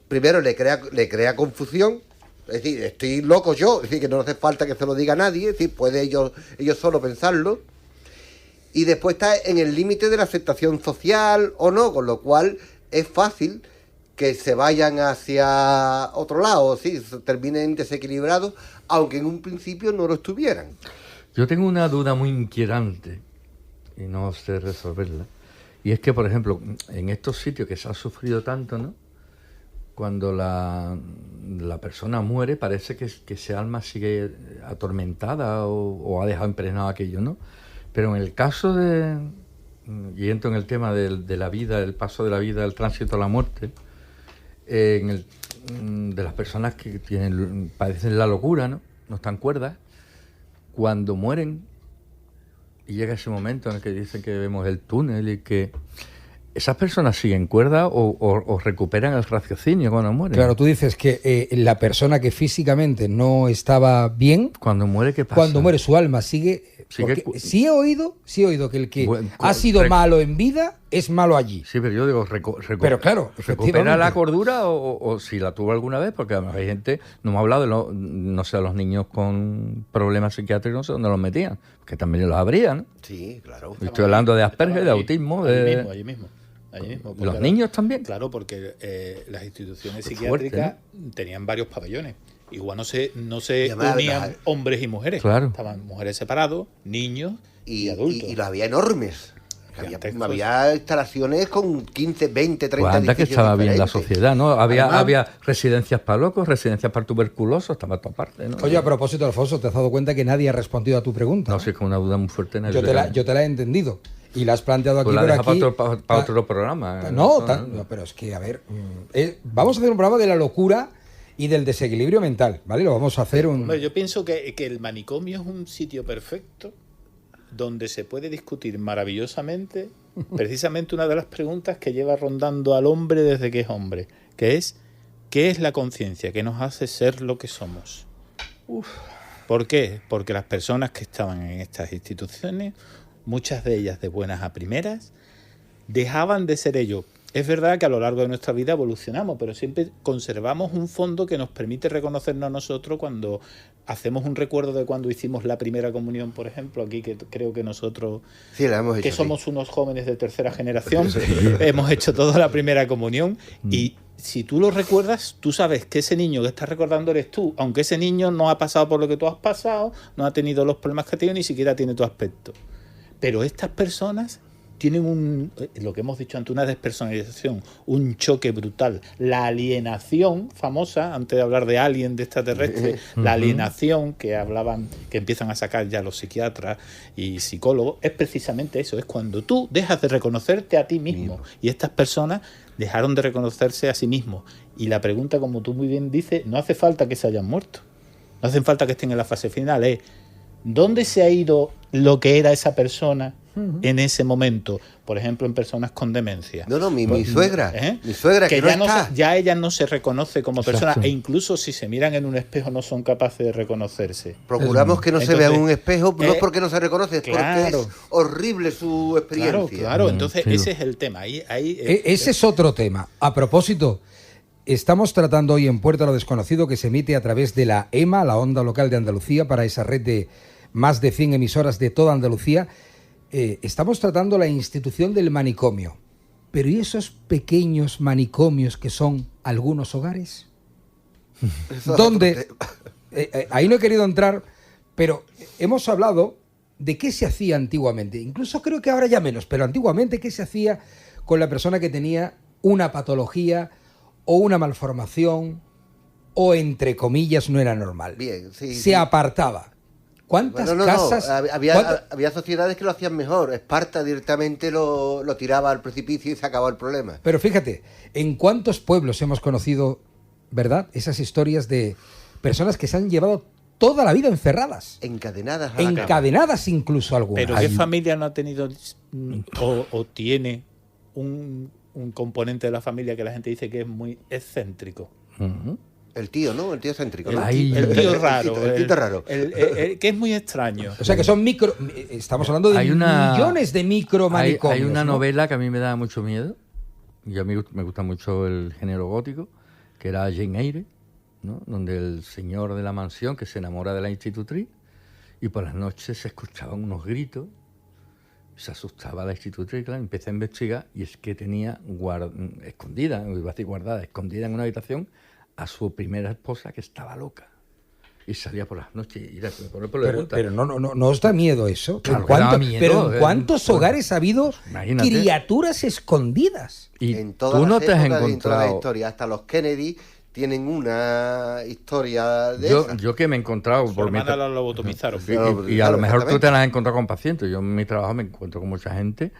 primero le crea confusión, es decir, estoy loco yo, es decir, que no hace falta que se lo diga nadie, es decir, puede ellos solo pensarlo, y después está en el límite de la aceptación social o no, con lo cual es fácil que se vayan hacia otro lado, sí, terminen desequilibrados, aunque en un principio no lo estuvieran. Yo tengo una duda muy inquietante y no sé resolverla. Y es que, por ejemplo, en estos sitios que se ha sufrido tanto, ¿no? Cuando la persona muere, parece que ese alma sigue atormentada o ha dejado impregnado aquello, ¿no? Pero en el caso y entro en el tema de la vida, el paso de la vida, el tránsito a la muerte, de las personas que padecen la locura, ¿no? No están cuerdas, cuando mueren, y llega ese momento en el que dicen que vemos el túnel y que esas personas siguen cuerdas o recuperan el raciocinio cuando mueren. Claro, tú dices que la persona que físicamente no estaba bien, cuando muere, ¿qué pasa? Cuando muere su alma sigue. Sí he oído que el que ha sido malo en vida es malo allí. Sí, pero yo digo, pero claro, ¿recupera la cordura o si la tuvo alguna vez? Porque además hay gente, no me ha hablado de no sé, los niños con problemas psiquiátricos, no sé dónde los metían, que también los habría, ¿no? Sí, claro. Estoy hablando de Asperger, de autismo, allí mismo. ¿Los niños también? Claro, porque las instituciones psiquiátricas tenían varios pabellones. Igual no se unían hombres y mujeres. Claro. Estaban mujeres separados, niños y adultos. Y los había enormes. Había instalaciones con 15, 20, 30 pues anda que estaba bien la sociedad, ¿no? Había residencias para locos, residencias para tuberculosos, estaba a todas partes, ¿no? Oye, a propósito, Alfonso, ¿te has dado cuenta que nadie ha respondido a tu pregunta? No, sí, es que una duda muy fuerte. Yo te la he entendido. Y la has planteado aquí, pues para otro programa. No, pero es que, a ver, vamos a hacer un programa de la locura y del desequilibrio mental, ¿vale? Lo vamos a hacer Hombre, yo pienso que el manicomio es un sitio perfecto donde se puede discutir maravillosamente precisamente una de las preguntas que lleva rondando al hombre desde que es hombre, que es ¿qué es la conciencia que nos hace ser lo que somos? ¿Por qué? Porque las personas que estaban en estas instituciones, muchas de ellas de buenas a primeras, dejaban de ser ellos. Es verdad que a lo largo de nuestra vida evolucionamos, pero siempre conservamos un fondo que nos permite reconocernos a nosotros cuando hacemos un recuerdo de cuando hicimos la primera comunión, por ejemplo, aquí que creo que nosotros, sí, la hemos hecho, que somos unos jóvenes de tercera generación, hemos hecho toda la primera comunión y si tú lo recuerdas, tú sabes que ese niño que estás recordando eres tú, aunque ese niño no ha pasado por lo que tú has pasado, no ha tenido los problemas que ha tenido, ni siquiera tiene tu aspecto. Pero estas personas tienen lo que hemos dicho antes, una despersonalización, un choque brutal. La alienación famosa, antes de hablar de alien, de extraterrestre, la alienación que empiezan a sacar ya los psiquiatras y psicólogos, es precisamente eso, es cuando tú dejas de reconocerte a ti mismo. Y estas personas dejaron de reconocerse a sí mismos. Y la pregunta, como tú muy bien dices, no hace falta que se hayan muerto, no hace falta que estén en la fase final, es ¿dónde se ha ido lo que era esa persona en ese momento? Por ejemplo, en personas con demencia. Mi suegra. Mi suegra que ya no está. Ya ella no se reconoce como persona. Exacto. E incluso si se miran en un espejo no son capaces de reconocerse. Procuramos que no se vea en un espejo, no es porque no se reconoce, es porque es horrible su experiencia. Claro. Entonces ese es el tema. Ese es otro tema. A propósito, Estamos tratando hoy en Puerta a lo Desconocido, que se emite a través de la EMA, la onda local de Andalucía, para esa red de más de 100 emisoras de toda Andalucía. Estamos tratando la institución del manicomio. Pero ¿y esos pequeños manicomios que son algunos hogares? ¿Dónde? Ahí no he querido entrar, pero hemos hablado de qué se hacía antiguamente. Incluso creo que ahora ya menos, pero antiguamente qué se hacía con la persona que tenía una patología o una malformación o, entre comillas, no era normal. Bien, sí, se apartaba. ¿Cuántas casas? Había sociedades que lo hacían mejor. Esparta directamente lo tiraba al precipicio y se acabó el problema. Pero fíjate, ¿en cuántos pueblos hemos conocido, verdad, esas historias de personas que se han llevado toda la vida encerradas? Encadenadas a la cama. Encadenadas incluso algunas. Pero ¿qué familia no ha tenido o tiene un componente de la familia que la gente dice que es muy excéntrico? El tío, ¿no? El tío excéntrico, ¿no? El tío raro. El tito raro. Que es muy extraño. O sea que son micro... Estamos hablando de millones de micro manicomios. Hay una ¿no? novela que a mí me da mucho miedo, y a mí me gusta mucho el género gótico, que era Jane Eyre, ¿no? Donde el señor de la mansión que se enamora de la institutriz y por las noches se escuchaban unos gritos, se asustaba la institutriz, claro, empecé a investigar y es que tenía escondida en una habitación a su primera esposa que estaba loca y salía por las noches y pero no os da miedo eso. Claro que da miedo, pero ¿en cuántos hogares ha habido imagínate, criaturas escondidas? Y en todas tú no las te has épocas, en todas las encontrado. historias, hasta los Kennedy tienen una historia de Yo, esas. yo que me he encontrado Su hermana la lobotomizaron. y a lo mejor tú te las has encontrado con pacientes. Yo en mi trabajo me encuentro con mucha gente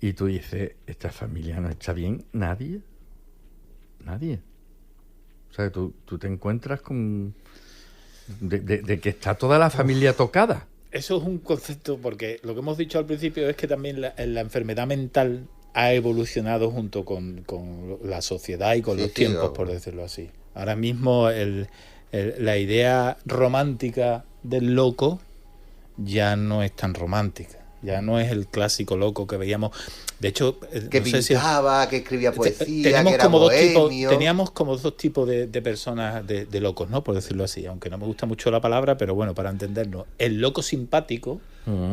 y tú dices, esta familia no está bien, nadie. O sea, tú te encuentras con de que está toda la familia tocada. Eso es un concepto, porque lo que hemos dicho al principio es que también la enfermedad mental ha evolucionado junto con la sociedad y con los tiempos, por decirlo así. Ahora mismo la idea romántica del loco ya no es tan romántica. Ya no es el clásico loco que veíamos. De hecho, que no pintaba, que escribía poesía, que era como bohemio. Teníamos como dos tipos de personas, de locos, ¿no? Por decirlo así. Aunque no me gusta mucho la palabra, pero bueno, para entendernos. El loco simpático,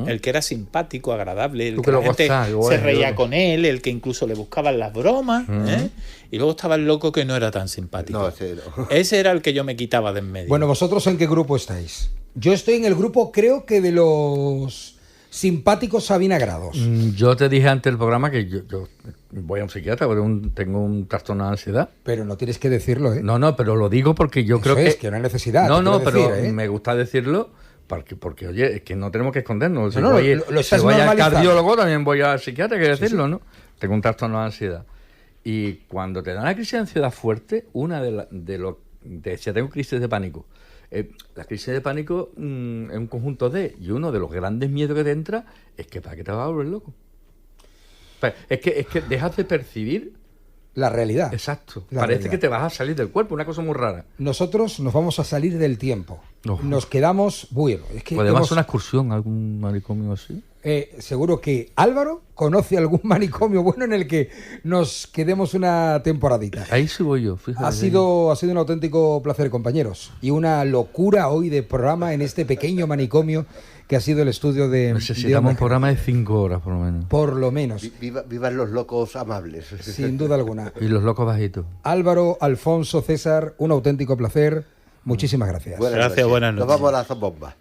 el que era simpático, agradable, el que la gente se reía con él, el que incluso le buscaban las bromas, ¿eh? Y luego estaba el loco que no era tan simpático. No, ese no. Ese era el que yo me quitaba de en medio. Bueno, ¿vosotros en qué grupo estáis? Yo estoy en el grupo, creo que de los simpáticos avinagrados. Yo te dije antes del programa que yo voy a un psiquiatra porque tengo un trastorno de ansiedad. Pero no tienes que decirlo, ¿eh? No, pero lo digo porque yo creo es que no hay necesidad. No, pero decir, ¿eh? me gusta decirlo porque, oye, es que no tenemos que escondernos. Si lo voy al normalizando. cardiólogo, también voy al psiquiatra, hay que decirlo, ¿no? Tengo un trastorno de ansiedad. Y cuando te da una crisis de ansiedad fuerte, te decía, tengo crisis de pánico. La crisis de pánico es un conjunto y uno de los grandes miedos que te entra es que ¿para qué te vas a volver loco? Es que dejas de percibir la realidad. Exacto. La Parece realidad. que te vas a salir del cuerpo, una cosa muy rara. Nosotros nos vamos a salir del tiempo. Nos quedamos... Bueno, es que ¿podemos hacer una excursión a algún manicomio así? Seguro que Álvaro conoce algún manicomio bueno en el que nos quedemos una temporadita. Ahí sí voy yo, fíjate. Ha sido un auténtico placer, compañeros. Y una locura hoy de programa en este pequeño manicomio que ha sido el estudio de... Necesitamos un programa de 5 horas, por lo menos. Por lo menos. Vivan los locos amables. Sin duda alguna. Y los locos bajitos. Álvaro, Alfonso, César, un auténtico placer. Muchísimas gracias. Gracias, buenas noches. Nos vamos a la zambomba.